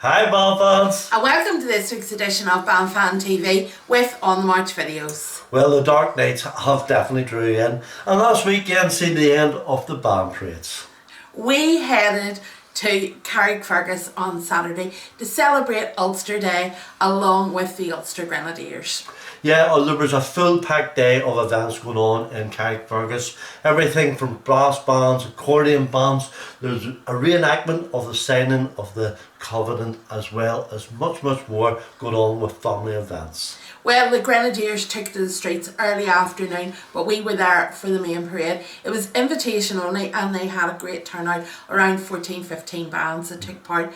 Hi Band fans! And welcome to this week's edition of Fan TV with On the March videos. Well, the dark nights have definitely drew in, and last weekend seen the end of the band parades. We headed to Carrickfergus on Saturday to celebrate Ulster Day along with the Ulster Grenadiers. Yeah, there was a full packed day of events going on in Carrickfergus. Everything from brass bands, accordion bands. There's a reenactment of the signing of the Covenant, as well as much more going on with family events. Well, the Grenadiers took to the streets early afternoon, but we were there for the main parade. It was invitation only and they had a great turnout, around 14-15 bands that took part.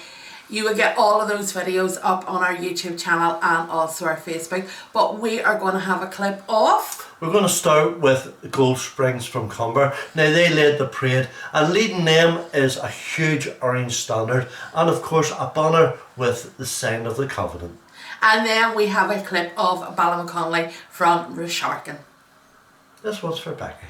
You will get all of those videos up on our YouTube channel and also our Facebook, but we are going to have a clip of... We're going to start with Goldsprings from Chambre. Now they led the parade, and leading them is a huge orange standard and of course a banner with the sign of the Covenant. And then we have a clip of Ballymaconnelly from Resharkin. This one's for Becky.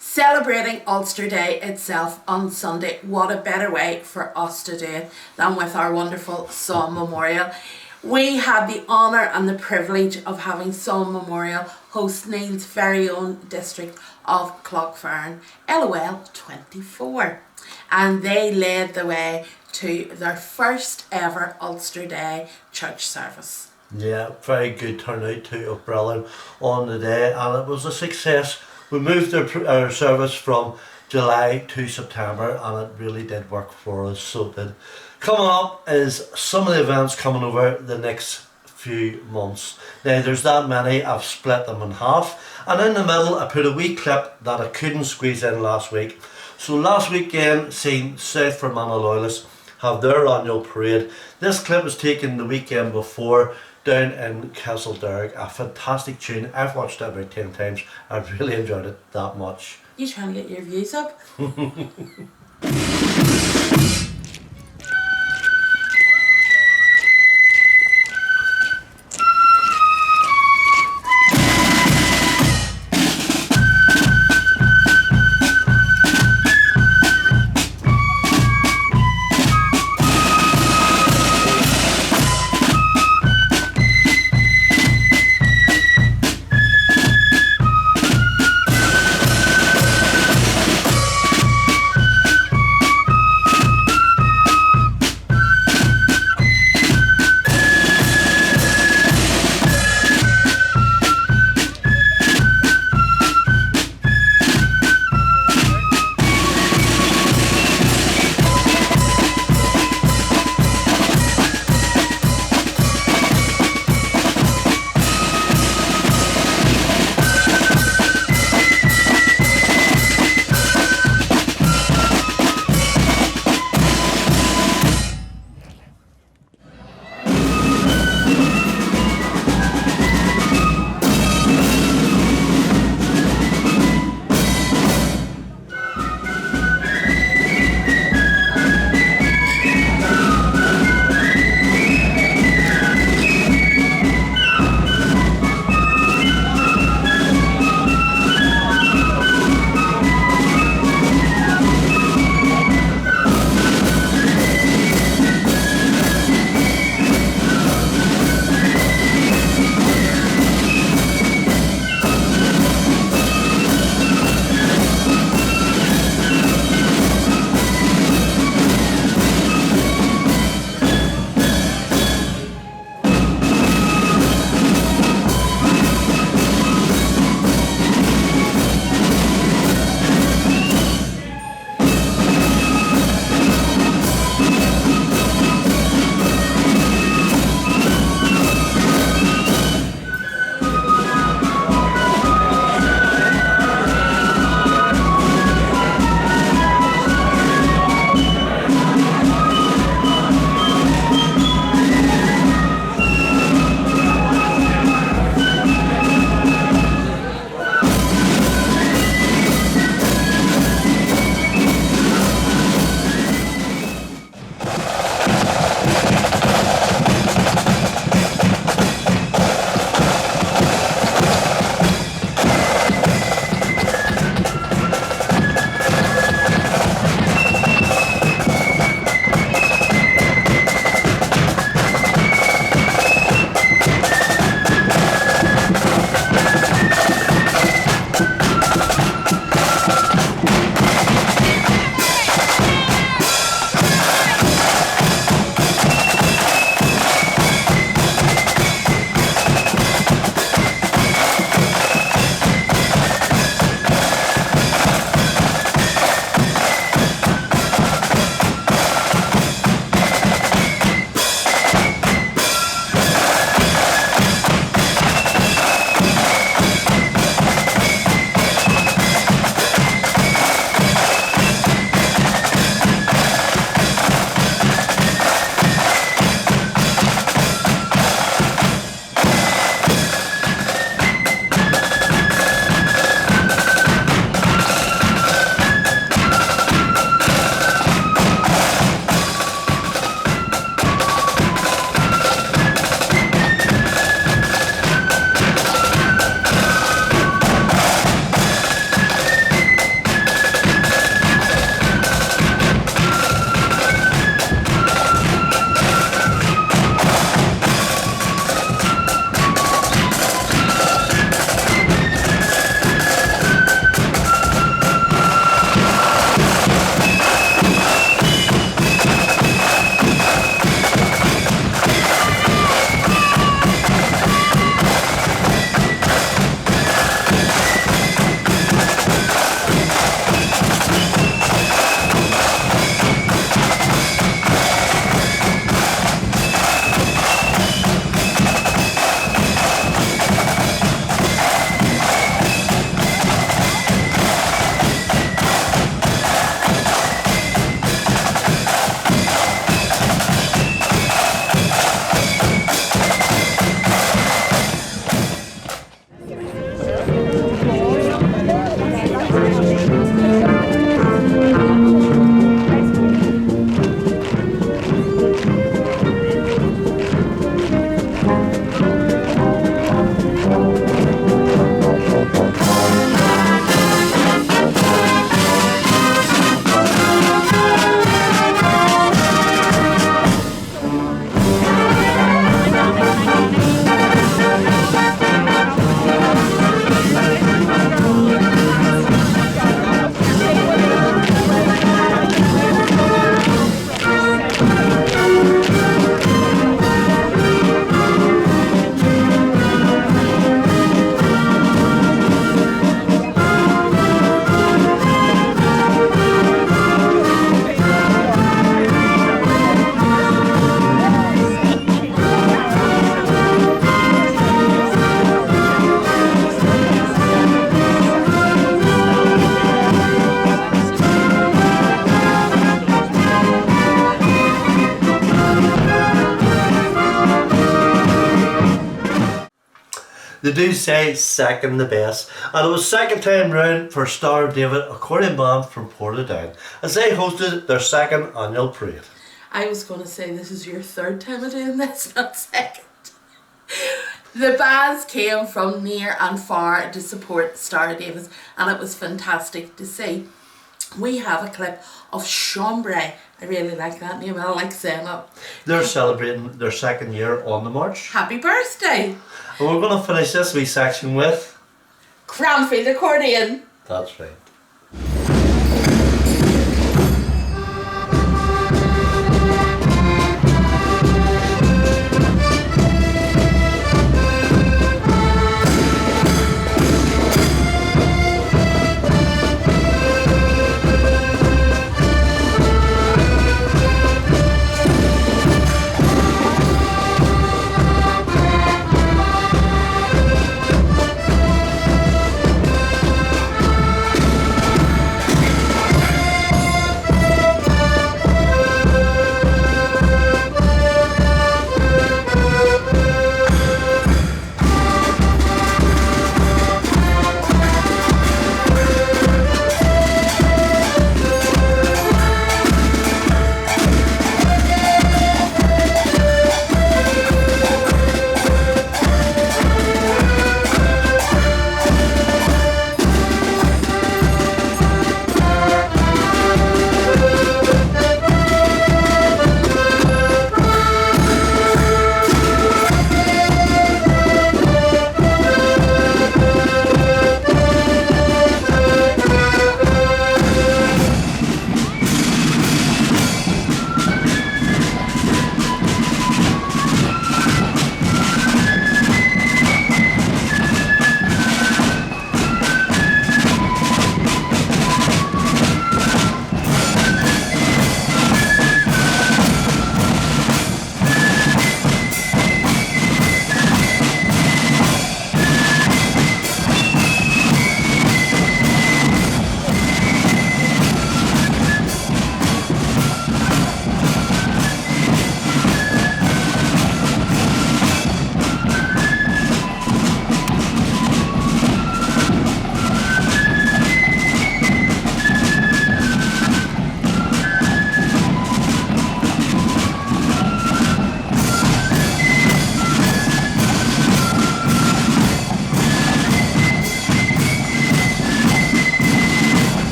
Celebrating Ulster Day itself on Sunday, what a better way for us to do it than with our wonderful Somme Memorial. We had the honour and the privilege of having Somme Memorial host Neil's very own district of Cloughfern, LOL 24, and they led the way to their first ever Ulster Day church service. Yeah, very good turnout too of brilliant on the day, and it was a success. We moved our service from July to September, and it really did work for us, so it did. Coming up is some of the events coming over the next few months. Now there's that many, I've split them in half, and in the middle I put a wee clip that I couldn't squeeze in last week. So last weekend seen South Fermanagh Loyalists have their annual parade. This clip was taken the weekend before down in Castledarg, a fantastic tune. I've watched it about 10 times. I really enjoyed it that much. You trying to get your views up? do say second the best, and it was second time round for star David Accordion Band from Portadown as they hosted their second annual parade. I was going to say this is your third time of doing this, not second. The bands came from near and far to support Star Davis, and it was fantastic to see. We have a clip of Chambre. I really like that name, I like saying it. They're celebrating their second year on the march. Happy birthday! And we're going to finish this wee section with Cranfield accordion. That's right.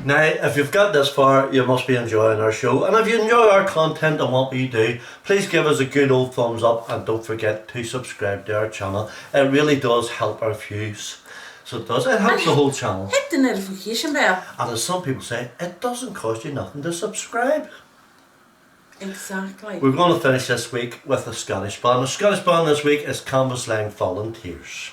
Now, if you've got this far, you must be enjoying our show, and if you enjoy our content and what we do, please give us a good old thumbs up and don't forget to subscribe to our channel. It really does help our views. So it does, it helps the whole channel. Hit the notification bell. And as some people say, it doesn't cost you nothing to subscribe. Exactly. We're going to finish this week with a Scottish band. The Scottish band this week is Cambuslang Volunteers.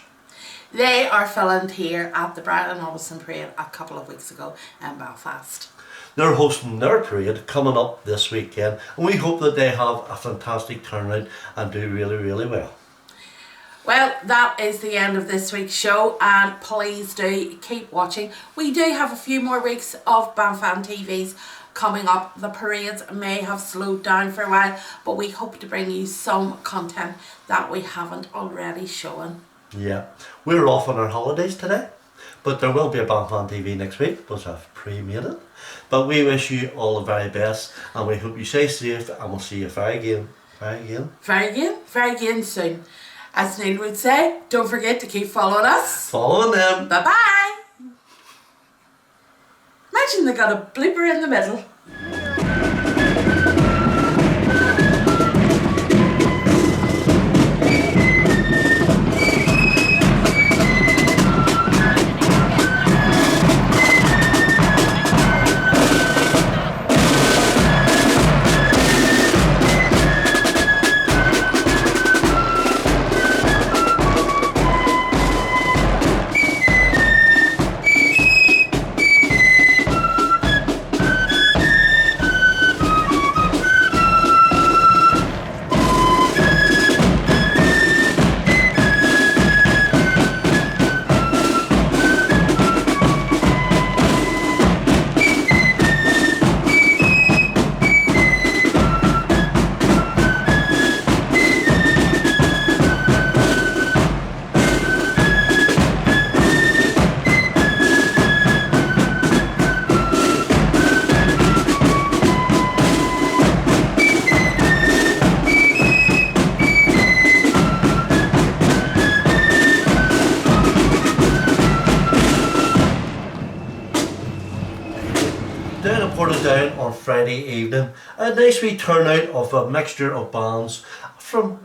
They are filmed here at the Ballymaconnelly Parade a couple of weeks ago in Belfast. They're hosting their parade coming up this weekend, and we hope that they have a fantastic turnout and do really, really well. Well, that is the end of this week's show, and please do keep watching. We do have a few more weeks of Fan TVs coming up. The parades may have slowed down for a while, but we hope to bring you some content that we haven't already shown. Yeah, we're off on our holidays today, but there will be a Fan TV next week, because I've pre-made it. But we wish you all the very best, and we hope you stay safe, and we'll see you very again soon. As Neil would say, don't forget to keep following us. Following them. Bye-bye. Imagine they got a blooper in the middle. Down in Portadown on Friday evening, a nice wee turnout of a mixture of bands from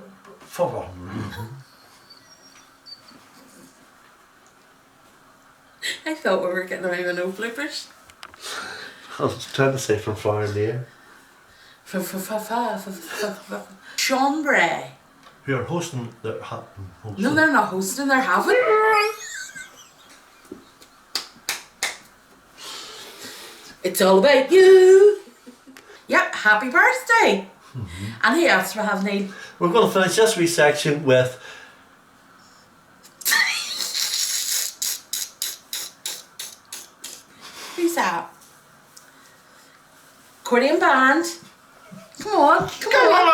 I thought we were getting away with no bloopers. I was trying to say from far and near, Chambre. who are hosting No, they're not hosting, they're having. It's all about you. Yep, happy birthday. And who else we have, Neil? We're going to finish this wee section with Who's that? Accordion Band. Come on, come on.